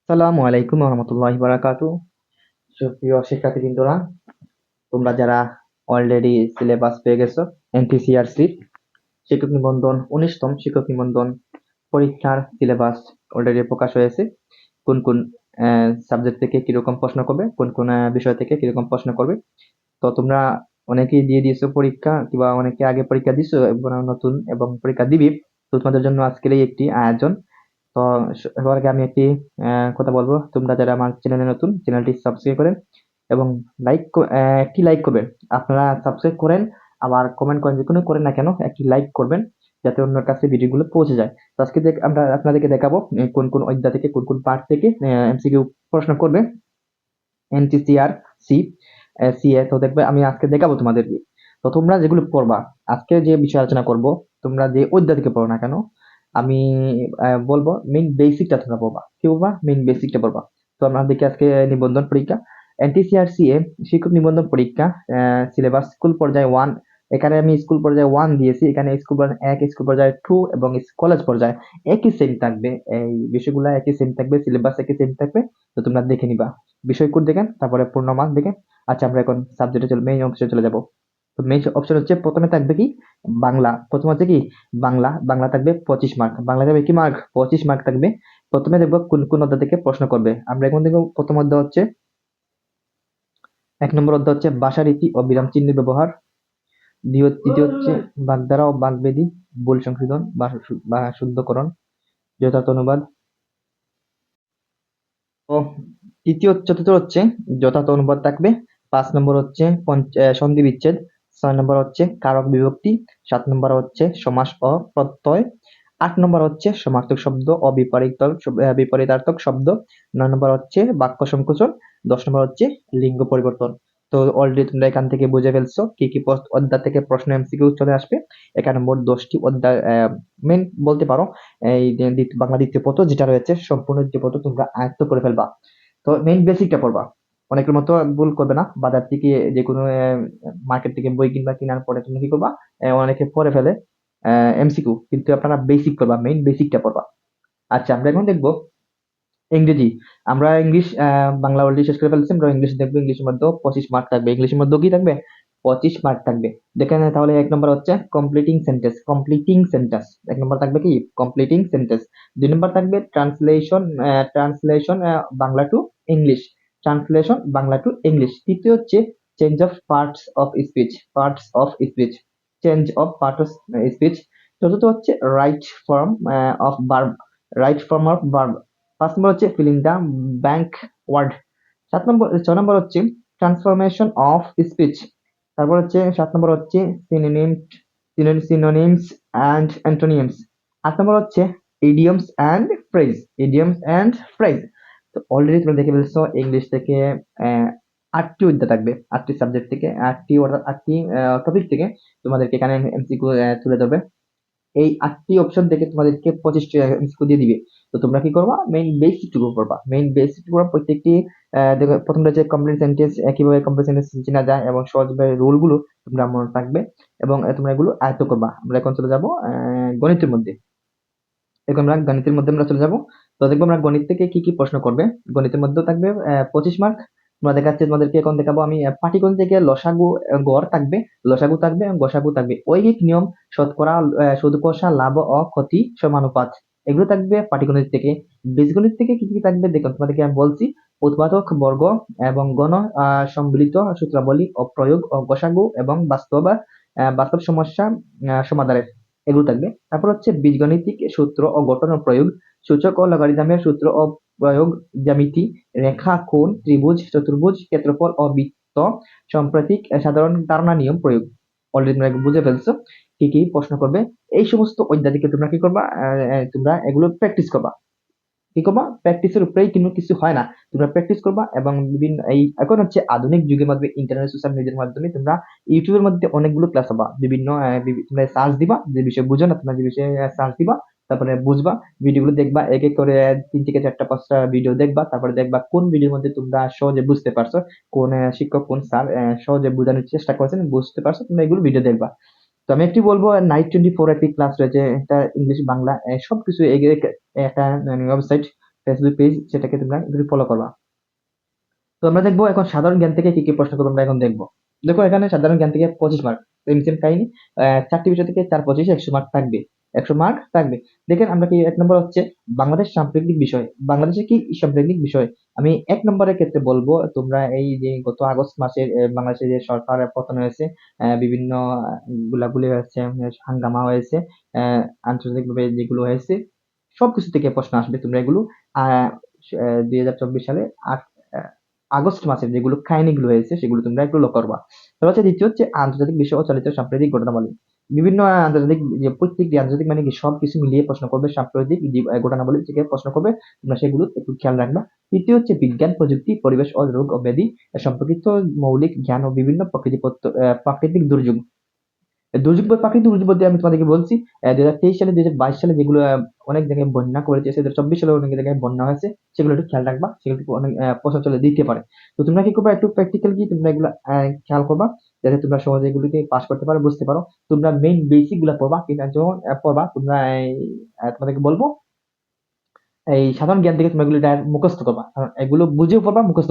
আসসালামু আলাইকুম রহমতুল্লাহি বারাকাতু। সুপ্রিয় শিক্ষার্থীবৃন্দরা, তোমরা যারা অলরেডি সিলেবাস পেয়ে গেছো এনটিসিআরসি শিক্ষক নিবন্ধন 19তম শিক্ষক নিবন্ধন পরীক্ষার সিলেবাস অলরেডি প্রকাশ হয়েছে। কোন কোন সাবজেক্ট থেকে কিরকম প্রশ্ন করবে, কোন কোন বিষয় থেকে কিরকম প্রশ্ন করবে। তো তোমরা অনেকেই দিয়ে দিয়েছো পরীক্ষা, কিংবা অনেকে আগে পরীক্ষা দিছো এবং নতুন এবং পরীক্ষা দিবি। তো তোমাদের জন্য আজকের এই একটি আয়োজন। তো সবার আগে আমি একটি কথা বলবো, তোমরা যারা আমার চ্যানেলে নতুন, চ্যানেলটি সাবস্ক্রাইব করেন এবং একটি লাইক করবেন। আপনারা সাবস্ক্রাইব করেন, আবার কমেন্ট করেন, যে কোনো করেন না কেন একটি লাইক করবেন, যাতে অন্যের কাছে ভিডিওগুলো পৌঁছে যায়। তো আজকে আমরা আপনাদেরকে দেখাবো কোন কোন অধ্যায় থেকে, কোন কোন পার্ট থেকে এমসিকিউ প্রশ্ন করবে এনটিসিআর সি সিএ। তো দেখবে আমি আজকে দেখাবো তোমাদেরকে। তো তোমরা যেগুলো পড়বা, আজকে যে বিষয় আলোচনা করব, তোমরা যে অধ্যায় থেকে পড়ো না কেন, আমি বলবো মেইন বেসিকটা তোমরা পড়বা। কি পড়বা? মেইন বেসিকটা পড়বা। তো আমরা দেখি আজকে নিবন্ধন পরীক্ষা এনটিসিআর সিএ শিক্ষক নিবন্ধন পরীক্ষা সিলেবাস স্কুল পর্যায়ে 1। এখানে আমি স্কুল পর্যায়ে 1 দিয়েছি, এখানে স্কুল পর্যায়ে 1, স্কুল পর্যায়ে 2 এবং কলেজ পর্যায়ে একই সেম থাকবে। এই বিষয়গুলো একই সেম থাকবে, সিলেবাস একই সেম থাকবে। তো তোমরা দেখে নিবা, বিষয় কোড দেখেন, তারপরে পূর্ণ মান দেখেন। আচ্ছা, আমরা এখন সাবজেক্টে মেইন অংশে চলে যাব। তো মেইন অপশন হচ্ছে, প্রথমে থাকবে কি বাংলা। প্রথম হচ্ছে কি বাংলা। বাংলা থাকবে 25 মার্ক। বাংলা থাকবে কি মার্ক? 25 মার্ক থাকবে। প্রথমে দেখবো কোন কোন অধ্যায় থেকে প্রশ্ন করবে। আমরা এখন দেখবো প্রথম অধ্যায় হচ্ছে, 1 নম্বর অধ্যায় হচ্ছে ভাষারীতি ও বিরাম চিহ্নের ব্যবহার। দ্বিতীয় হচ্ছে বাগধারা ও বাগবেদী, ভুল সংশোধন বা শুদ্ধকরণ, যথার্থ অনুবাদ। ও চতুর্থ হচ্ছে যথার্থ অনুবাদ থাকবে। 5 নম্বর হচ্ছে সন্ধি বিচ্ছেদ। 6 নম্বর হচ্ছে কারক বিভক্তি। 7 নম্বর হচ্ছে সমাস ও প্রত্যয়। 8 নম্বর হচ্ছে সমার্থক শব্দ ও বিপরীতার্থক শব্দ। 9 নম্বর হচ্ছে বাক্য সংকোচন। 10 নম্বর হচ্ছে লিঙ্গ পরিবর্তন। তো অলরেডি তোমরা এখান থেকে বুঝে ফেলছো কি কি অধ্যায় থেকে প্রশ্ন এমসিকিউ চলে আসবে। এখানে মোট 10টি অধ্যায় মেন বলতে পারো। এই যে বাংলা দ্বিতীয় পত্র যেটা রয়েছে, সম্পূর্ণ দ্বিতীয় পত্র তোমরা আয়ত্ত করে ফেলবা। তো মেইন বেসিকটা পড়বা। অনেকের মতো ভুল করবে না, বাজার থেকে যে কোনো মার্কেট থেকে বই কিনবা, কিনার পরে তুমি কি করবা, অনেকে পড়ে ফেলে এমসিকিউ, কিন্তু আপনারা বেসিক পড়বা, মেইন বেসিকটা পড়বা। আচ্ছা, আমরা এখন দেখবো ইংরেজি। আমরা ইংলিশ বাংলা অলরেডি শেষ করে ফেলছি, আমরা ইংলিশ দেখবো। ইংলিশের মধ্যেও 25 মার্ক থাকবে। ইংলিশের মধ্যেও কি থাকবে? 25 মার্ক থাকবে। দেখেন তাহলে 1 নম্বর হচ্ছে কমপ্লিটিং সেন্টেন্স। কমপ্লিটিং সেন্টেন্স 1 নম্বর থাকবে কি কমপ্লিটিং সেন্টেন্স। 2 নম্বর থাকবে translation. Translation Bangla to English. Translation Bangla to English. তৃতীয় হচ্ছে change of parts of speech. Parts of speech, change of parts of speech. চতুর্থ হচ্ছে right form of verb. Right form of verb. 5 নম্বর হচ্ছে filling the bank word. 6 নম্বর হচ্ছে transformation of speech. তারপর হচ্ছে 7 নম্বর হচ্ছে synonyms and antonyms. 8 নম্বর হচ্ছে idioms and phrase. Idioms and phrase. তো already তোমরা দেখে ফেলছো ইংলিশ থেকে 8টি অধ্যায় থাকবে। 8টি সাবজেক্ট থেকে 8টি, অর্থাৎ 8টি টপিক থেকে তোমাদেরকে এখানে এমসিকিউ তুলে ধরবে। এই 8টি অপশন থেকে তোমাদেরকে 25টি এমসিকিউ দিয়ে দিবে। তো তোমরা কি করবা, মেইন বেসিক টুকু পড়বা। মেইন বেসিক টুকু প্রত্যেকটি দেখো, প্রথম রয়েছে কমপ্লিট সেন্টেন্স, কিভাবে কমপ্লিট সেন্টেন্স চেনা যায় এবং সহজভাবে রুল গুলো তোমরা মনে থাকবে এবং তোমরা এগুলো আয়ত্ত করবা। আমরা এখন চলে যাব গণিতের মধ্যে। এখন আমরা গণিতের মধ্যে আমরা চলে যাব। তো দেখবো আমরা গণিত থেকে কি কি প্রশ্ন করবে। গণিতের মধ্যেও থাকবে 25 মার্ক। তোমরা দেখাচ্ছে, তোমাদেরকে এখন দেখাবো আমি পাটিগণিত থেকে লসাগু, গড় থাকবে, লসাগু থাকবে এবং গসাগু থাকবে। ঐহিক নিয়ম, শতকরা, সুদ কষা, লাভ ও ক্ষতি, সমানুপাত, এগুলো থাকবে পাটিগণিত থেকে। বীজগণিত থেকে কি কি থাকবে দেখুন, তোমাদেরকে আমি বলছি। উৎপাদক বর্গ এবং গণ সম্মিলিত সূত্রাবলী ও প্রয়োগ ও গসাগু এবং বাস্তব সমস্যা সমাধানের, এগুলো থাকবে। তারপর হচ্ছে বীজগণিতিক সূত্র ও গঠন ও প্রয়োগ, সূচক ও লগারিদমের সূত্র ও প্রয়োগ, জ্যামিতি, রেখা, কোণ, ত্রিভুজ, চতুর্ভুজ, ক্ষেত্রফল ও বৃত্ত, সাম্প্রতিক সাধারণ ধারণা, নিয়ম, প্রয়োগ। অলরেডি তোমরা বুঝে ফেলছো কি কি প্রশ্ন করবে। এই সমস্ত অধ্যায় থেকে তোমরা কি করবা, তোমরা এগুলো প্র্যাকটিস করবা। কি করবা, প্র্যাকটিসের উপরেই কিন্তু কিছু হয় না। তোমরা প্র্যাকটিস করবা এবং বিভিন্ন এই এখন হচ্ছে আধুনিক যুগের মাধ্যমে ইন্টারনেট, সোশ্যাল মিডিয়ার মাধ্যমে তোমরা ইউটিউবের মধ্যে অনেকগুলো ক্লাস পাবা। বিভিন্ন তোমরা সার্চ দিবা, যে বিষয় বুঝো না তোমরা যে বিষয়ে সার্চ দিবা, তারপরে বুঝবা, ভিডিওগুলো দেখবা, এক এক করে 3 থেকে 4টা 5টা ভিডিও দেখবা। তারপরে দেখবা কোন ভিডিওর মধ্যে তোমরা সহজে বুঝতে পারছো, কোন শিক্ষক, কোন স্যার সহজে বোঝানোর চেষ্টা করেছেন, বুঝতে পারছো, তোমরা এগুলো ভিডিও দেখবা। তো আমি একটি বলবো, Night24 একটি ক্লাস রয়েছে, এটা ইংলিশ বাংলা সবকিছু একটা ওয়েবসাইট। ফেসবুক পেজ, সেটাকে তোমরা একটু ফলো করবা। তো আমরা দেখবো এখন সাধারণ জ্ঞান থেকে কি কি প্রশ্ন করবো আমরা এখন দেখবো। দেখো এখানে সাধারণ জ্ঞান থেকে 25 মার্ক, সেম কাহিনী, 4টি বিষয় থেকে 4 25 100 মার্ক থাকবে, 100 মার্ক থাকবে। দেখেন আমরা কি, 1 নম্বর হচ্ছে বাংলাদেশ সাম্প্রতিক বিষয়, বাংলাদেশে কি সাম্প্রতিক বিষয়। আমি 1 নম্বরের ক্ষেত্রে বলবো তোমরা এই যে গত আগস্ট মাসের বাংলাদেশে যে সরকার পতন হয়েছে, বিভিন্ন গুলাগুলি হয়েছে, হাঙ্গামা হয়েছে, আন্তর্জাতিকভাবে যেগুলো হয়েছে সবকিছু থেকে প্রশ্ন আসবে। তোমরা এগুলো আহ 2024 সালে আগস্ট মাসের যেগুলো কাহিনীগুলো হয়েছে সেগুলো তোমরা একটু লক্ষ্য করবা। তারপর হচ্ছে দ্বিতীয় হচ্ছে আন্তর্জাতিক বিষয় ও চালিত সাম্প্রতিক ঘটনাবলী। বিভিন্ন আন্তর্জাতিক যে প্রত্যেকটি আন্তর্জাতিক মানে কি সবকিছু মিলিয়ে প্রশ্ন করবে, সাম্প্রতিক যে ঘটনাবলী থেকে প্রশ্ন করবে, তোমরা সেগুলো একটু খেয়াল রাখবা। তৃতীয় হচ্ছে বিজ্ঞান, প্রযুক্তি, পরিবেশ ও রোগ ও ব্যাধি সম্পর্কিত মৌলিক জ্ঞান ও বিভিন্ন প্রাকৃতিক দুর্যোগ। দুর্যোগ বা প্রাকৃতিক দুর্যোগ বলতে আমি তোমাদেরকে বলছি 2023 সালে 2022 সালে যেগুলো অনেক জায়গায় বন্যা করেছে, 2024 সালে অনেক জায়গায় বন্যা হয়েছে, সেগুলো একটু খেয়াল রাখবা, সেগুলো একটু অনেক প্রশ্ন চলে দিতে পারে। তো তোমরা কি করবা, একটু প্র্যাকটিক্যাল কি তোমরা এগুলো খেয়াল করবা, যাতে তোমরা সহজে এগুলিকে পাস করতে পারো, বুঝতে পারো। তোমরা মেইন বেসিক গুলা পড়বা, কিন্তু যখন পড়বা তোমরা তোমাদেরকে বলবো এই সাধারণ জ্ঞান থেকে তোমরা এগুলো মুখস্থ করবা, কারণ এগুলো বুঝেও পড়বা, মুখস্থ